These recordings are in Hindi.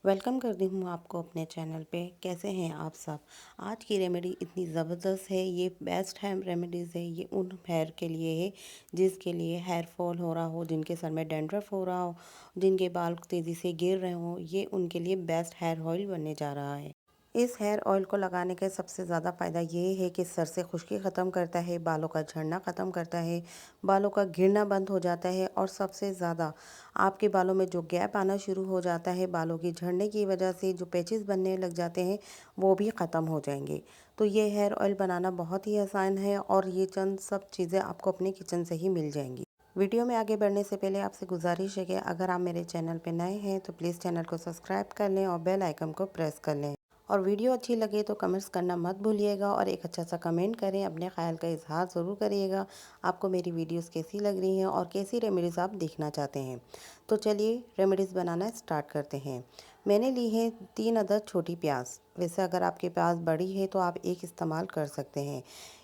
वेलकम करती हूँ आपको अपने चैनल पे। कैसे हैं आप सब? आज की रेमेडी इतनी ज़बरदस्त है, ये बेस्ट है रेमेडीज़ है। ये उन हेयर के लिए है जिसके लिए हेयर फॉल हो रहा हो, जिनके सर में डैंड्रफ हो रहा हो, जिनके बाल तेज़ी से गिर रहे हों, ये उनके लिए बेस्ट हेयर ऑयल बनने जा रहा है। इस हेयर ऑयल को लगाने का सबसे ज़्यादा फ़ायदा ये है कि सर से खुश्की ख़त्म करता है, बालों का झड़ना ख़त्म करता है, बालों का गिरना बंद हो जाता है और सबसे ज़्यादा आपके बालों में जो गैप आना शुरू हो जाता है, बालों के झड़ने की वजह से जो पैचेस बनने लग जाते हैं, वो भी ख़त्म हो जाएंगे। तो ये हेयर ऑयल बनाना बहुत ही आसान है और ये चंद सब चीज़ें आपको अपने किचन से ही मिल जाएंगी। वीडियो में आगे बढ़ने से पहले आपसे गुजारिश है कि अगर आप मेरे चैनल पर नए हैं तो प्लीज़ चैनल को सब्सक्राइब कर लें और बेल आइकन को प्रेस कर लें। और वीडियो अच्छी लगे तो कमेंट्स करना मत भूलिएगा और एक अच्छा सा कमेंट करें, अपने ख्याल का इजहार ज़रूर करिएगा। आपको मेरी वीडियोस कैसी लग रही हैं और कैसी रेमेडीज़ आप देखना चाहते हैं। तो चलिए रेमेडीज़ बनाना स्टार्ट करते हैं। मैंने ली है 3 अदद छोटी प्याज। वैसे अगर आपके प्याज बड़ी है तो आप एक इस्तेमाल कर सकते हैं।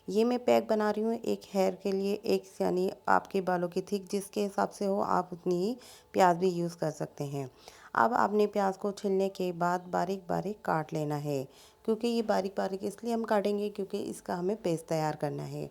ये मैं पैक बना रही हूँ एक हेयर के लिए, एक यानी आपके बालों की थिक जिसके हिसाब से हो आप उतनी ही प्याज भी यूज़ कर सकते हैं। अब आपने प्याज को छीलने के बाद बारीक बारीक काट लेना है, क्योंकि ये बारीक बारीक इसलिए हम काटेंगे क्योंकि इसका हमें पेस्ट तैयार करना है।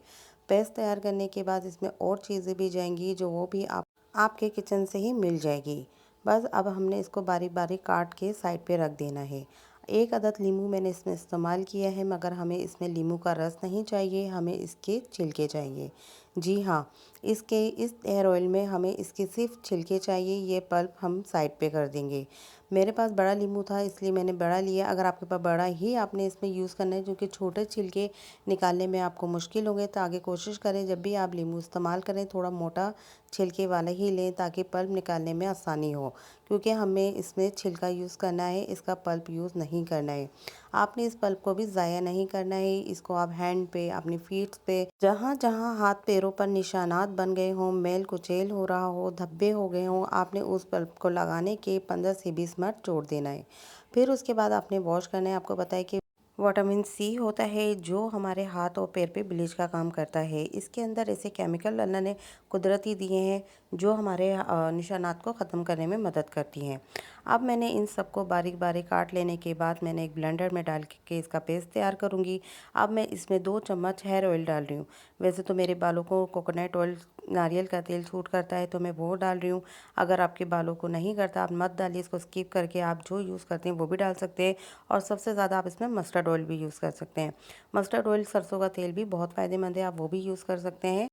पेस्ट तैयार करने के बाद इसमें और चीज़ें भी जाएंगी जो वो भी आपके किचन से ही मिल जाएगी। बस अब हमने इसको बारीक बारीक काट के साइड पे रख देना है। 1 अदद नींबू मैंने इसमें इस्तेमाल किया है, मगर हमें इसमें नींबू का रस नहीं चाहिए, हमें इसके छिलके चाहिए। जी हाँ, इस हेयर ऑयल में हमें इसके सिर्फ छिलके चाहिए, ये पल्प हम साइड पे कर देंगे। मेरे पास बड़ा नींबू था इसलिए मैंने बड़ा लिया। अगर आपके पास बड़ा ही आपने इसमें यूज़ करना है, क्योंकि छोटे छिलके निकालने में आपको मुश्किल होंगे, तो आगे कोशिश करें जब भी आप नींबू इस्तेमाल करें थोड़ा मोटा छिलके वाला ही लें ताकि पल्प निकालने में आसानी हो, क्योंकि हमें इसमें छिलका यूज़ करना है, इसका पल्प यूज़ नहीं करना है। आपने इस पल्प को भी ज़ाया नहीं करना है। इसको आप हैंड पे, अपनी फीट पे, जहाँ जहाँ हाथ पैरों पर निशानात बन गए हों, मैल कुचैल हो रहा हो, धब्बे हो गए हों, आपने उस पल्प को लगाने के 15 से 20 मिनट छोड़ देना है। फिर उसके बाद आपने वॉश करना है। आपको पता है कि विटामिन सी होता है जो हमारे हाथ और पैर पे ब्लीच का काम करता है। इसके अंदर ऐसे केमिकल अल्लाह ने कुदरती दिए हैं जो हमारे निशानात को ख़त्म करने में मदद करती हैं। अब मैंने इन सबको बारीक बारीक काट लेने के बाद मैंने एक ब्लेंडर में डाल के इसका पेस्ट तैयार करूँगी। अब मैं इसमें 2 चम्मच हेयर ऑयल डाल रही हूँ। वैसे तो मेरे बालों को कोकोनट ऑयल, नारियल का तेल सूट करता है तो मैं वो डाल रही हूँ। अगर आपके बालों को नहीं करता आप मत डालिए, इसको स्किप करके आप जो यूज़ करते हैं वो भी डाल सकते हैं। और सबसे ज़्यादा आप इसमें मस्टर्ड ऑयल भी यूज़ कर सकते हैं। मस्टर्ड ऑयल, सरसों का तेल भी बहुत फ़ायदेमंद है, आप वो भी यूज़ कर सकते हैं।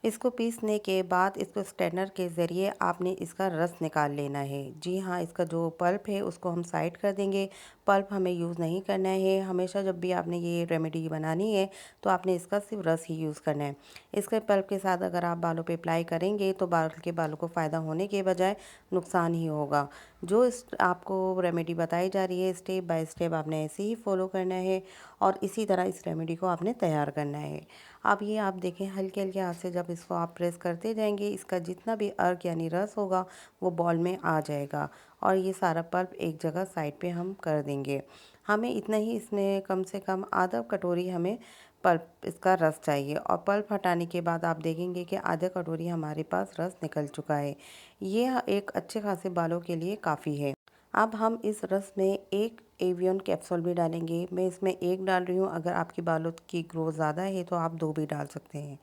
इसको पीसने के बाद इसको स्ट्रेनर के ज़रिए आपने इसका रस निकाल लेना है। जी हाँ, इसका जो पल्प है उसको हम साइड कर देंगे। पल्प हमें यूज़ नहीं करना है। हमेशा जब भी आपने ये रेमेडी बनानी है तो आपने इसका सिर्फ रस ही यूज़ करना है। इसके पल्प के साथ अगर आप बालों पे अप्लाई करेंगे तो बालों को फ़ायदा होने के बजाय नुकसान ही होगा। जो इस आपको रेमेडी बताई जा रही है स्टेप बाय स्टेप आपने ऐसे ही फॉलो करना है और इसी तरह इस रेमेडी को आपने तैयार करना है। अब ये आप देखें हल्के हल्के हाथ से जब इसको आप प्रेस करते जाएंगे, इसका जितना भी अर्क यानी रस होगा वो बॉल में आ जाएगा और ये सारा पल्प एक जगह साइड पे हम कर देंगे। हमें इतना ही, इसमें कम से कम आधा कटोरी हमें पल्प इसका रस चाहिए और पल्प हटाने के बाद आप देखेंगे कि आधा कटोरी हमारे पास रस निकल चुका है। ये एक अच्छे खासे बालों के लिए काफ़ी है। अब हम इस रस में एक एवियन कैप्सूल भी डालेंगे। मैं इसमें एक डाल रही हूँ, अगर आपकी बालों की ग्रोथ ज़्यादा है तो आप 2 भी डाल सकते हैं।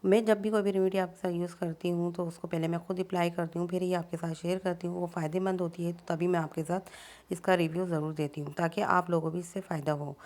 मैं जब भी कोई भी रेमेडी आपके साथ यूज़ करती हूँ तो उसको पहले मैं खुद अप्लाई करती हूँ, फिर ही आपके साथ शेयर करती हूँ। वो फ़ायदेमंद होती है तो तभी मैं आपके साथ इसका रिव्यू ज़रूर देती हूँ ताकि आप लोगों को भी इससे फ़ायदा हो।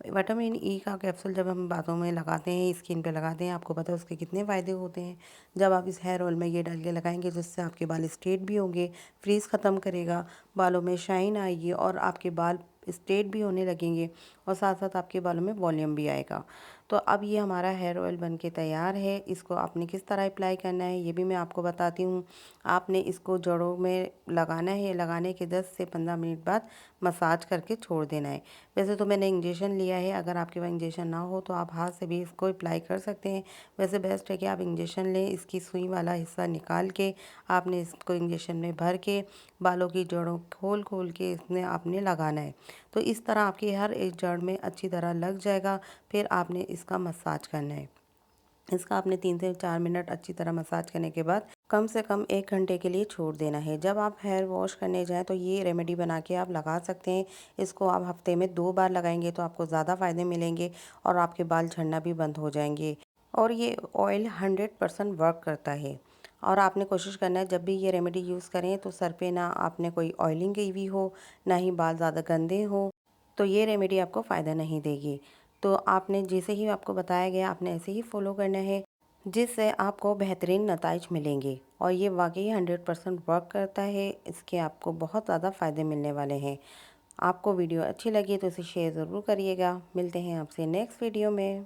विटामिन ई का कैप्सूल जब हम बालों में लगाते हैं, स्किन पे लगाते हैं, आपको पता है उसके कितने फ़ायदे होते हैं। जब आप इस हेयर ऑयल में ये डाल के लगाएंगे जिससे आपके बाल स्ट्रेट भी होंगे, फ्रीज़ ख़त्म करेगा, बालों में शाइन आएगी और आपके बाल स्ट्रेट भी होने लगेंगे और साथ साथ आपके बालों में वॉल्यूम भी आएगा। तो अब ये हमारा हेयर ऑयल बन के तैयार है। इसको आपने किस तरह अप्लाई करना है ये भी मैं आपको बताती हूँ। आपने इसको जड़ों में लगाना है। लगाने के 10 से 15 मिनट बाद मसाज करके छोड़ देना है। वैसे तो मैंने इंजेक्शन लिया है, अगर आपके पास इंजेक्शन ना हो तो आप हाथ से भी इसको अप्लाई कर सकते हैं। वैसे बेस्ट है कि आप इंजेक्शन लें। इसकी सुई वाला हिस्सा निकाल के आपने इसको इंजेक्शन में भर के बालों की जड़ों खोल खोल के इसमें आपने लगाना है। तो इस तरह आपकी हर एक जड़ में अच्छी तरह लग जाएगा। फिर आपने इसका मसाज करना है। इसका आपने 3 से 4 मिनट अच्छी तरह मसाज करने के बाद कम से कम 1 घंटे के लिए छोड़ देना है। जब आप हेयर वॉश करने जाएँ तो ये रेमेडी बना के आप लगा सकते हैं। इसको आप हफ्ते में 2 बार लगाएँगे तो आपको ज़्यादा फ़ायदे मिलेंगे और आपके बाल झड़ना भी बंद हो जाएँगे। और ये ऑयल 100% वर्क करता है। और आपने कोशिश करना है जब भी ये रेमेडी यूज़ करें तो सर पे ना आपने कोई ऑयलिंग की हुई हो, ना ही बाल ज़्यादा गंदे हों, तो ये रेमेडी आपको फ़ायदा नहीं देगी। तो आपने जैसे ही आपको बताया गया आपने ऐसे ही फ़ॉलो करना है, जिससे आपको बेहतरीन नताइज मिलेंगे। और ये वाक़ई 100% वर्क करता है, इसके आपको बहुत ज़्यादा फ़ायदे मिलने वाले हैं। आपको वीडियो अच्छी लगी तो इसे शेयर ज़रूर करिएगा। मिलते हैं आपसे नेक्स्ट वीडियो में।